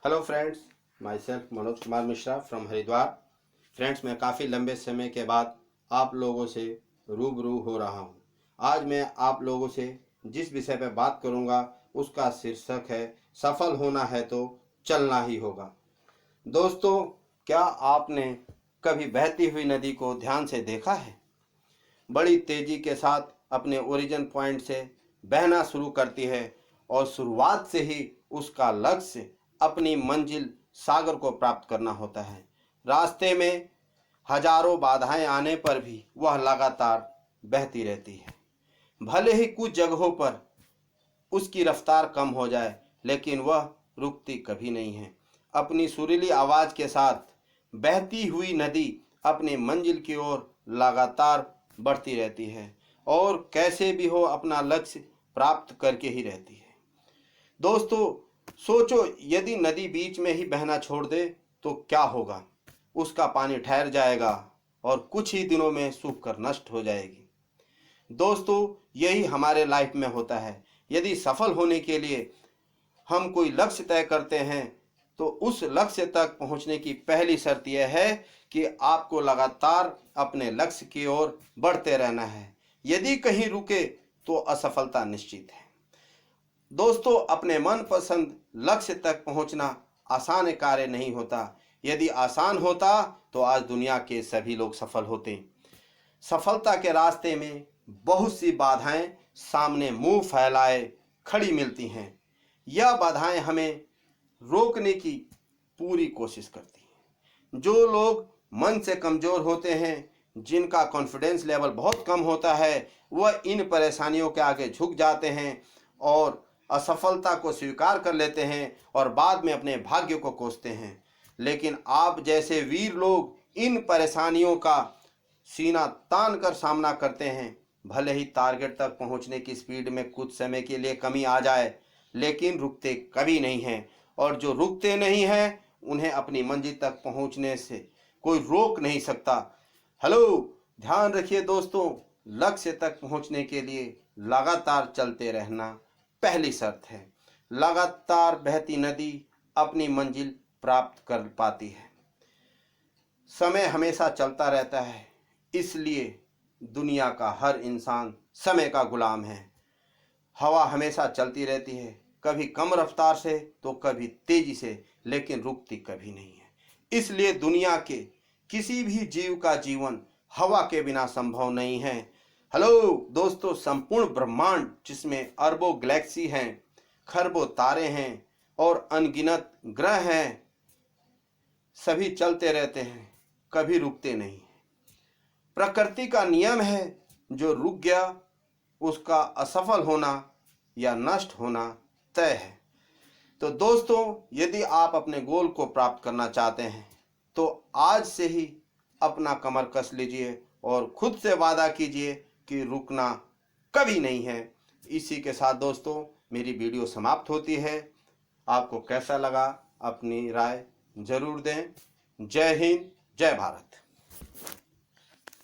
Hello friends, my self Manoj Kumar Mishra from Haridwar. Friends, मैं काफ़ी लंबे समय के बाद आप लोगों से रूबरू हो रहा हूँ। आज मैं आप लोगों से जिस विषय पर बात करूँगा उसका शीर्षक है सफल होना है तो चलना ही होगा। दोस्तों, क्या आपने कभी बहती हुई नदी को ध्यान से देखा है? बड़ी तेजी के साथ अपने ओरिजिन पॉइंट से बहना शुरू करती है और शुरुआत से ही उसका लक्ष्य अपनी मंजिल सागर को प्राप्त करना होता है। रास्ते में हजारों बाधाएं आने पर भी वह लगातार बहती रहती है। भले ही कुछ जगहों पर उसकी रफ्तार कम हो जाए, लेकिन वह रुकती कभी नहीं है। अपनी सुरीली आवाज के साथ बहती हुई नदी अपनी मंजिल की ओर लगातार बढ़ती रहती है और कैसे भी हो अपना लक्ष्य प्राप्त करके ही रहती है। दोस्तों, सोचो, यदि नदी बीच में ही बहना छोड़ दे तो क्या होगा? उसका पानी ठहर जाएगा और कुछ ही दिनों में सूख कर नष्ट हो जाएगी। दोस्तों, यही हमारे लाइफ में होता है। यदि सफल होने के लिए हम कोई लक्ष्य तय करते हैं तो उस लक्ष्य तक पहुंचने की पहली शर्त यह है कि आपको लगातार अपने लक्ष्य की ओर बढ़ते रहना है। यदि कहीं रुके तो असफलता निश्चित है। दोस्तों, अपने मनपसंद लक्ष्य तक पहुंचना आसान कार्य नहीं होता। यदि आसान होता तो आज दुनिया के सभी लोग सफल होते। सफलता के रास्ते में बहुत सी बाधाएं सामने मुंह फैलाए खड़ी मिलती हैं। यह बाधाएं हमें रोकने की पूरी कोशिश करती हैं। जो लोग मन से कमजोर होते हैं, जिनका कॉन्फिडेंस लेवल बहुत कम होता है, वह इन परेशानियों के आगे झुक जाते हैं और असफलता को स्वीकार कर लेते हैं और बाद में अपने भाग्य को कोसते हैं। लेकिन आप जैसे वीर लोग इन परेशानियों का सीना तान कर सामना करते हैं। भले ही टारगेट तक पहुंचने की स्पीड में कुछ समय के लिए कमी आ जाए, लेकिन रुकते कभी नहीं हैं। और जो रुकते नहीं हैं उन्हें अपनी मंजिल तक पहुंचने से कोई रोक नहीं सकता। हेलो, ध्यान रखिए दोस्तों, लक्ष्य तक पहुंचने के लिए लगातार चलते रहना पहली शर्त है। लगातार बहती नदी अपनी मंजिल प्राप्त कर पाती है। समय हमेशा चलता रहता है, इसलिए दुनिया का हर इंसान समय का गुलाम है। हवा हमेशा चलती रहती है, कभी कम रफ्तार से तो कभी तेजी से, लेकिन रुकती कभी नहीं है। इसलिए दुनिया के किसी भी जीव का जीवन हवा के बिना संभव नहीं है। हेलो दोस्तों, संपूर्ण ब्रह्मांड जिसमें अरबों गैलेक्सी हैं, खरबों तारे हैं और अनगिनत ग्रह हैं, सभी चलते रहते हैं, कभी रुकते नहीं। प्रकृति का नियम है, जो रुक गया उसका असफल होना या नष्ट होना तय है। तो दोस्तों, यदि आप अपने गोल को प्राप्त करना चाहते हैं तो आज से ही अपना कमर कस लीजिए और खुद से वादा कीजिए कि रुकना कभी नहीं है। इसी के साथ दोस्तों, मेरी वीडियो समाप्त होती है। आपको कैसा लगा अपनी राय जरूर दें। जय हिंद, जय भारत।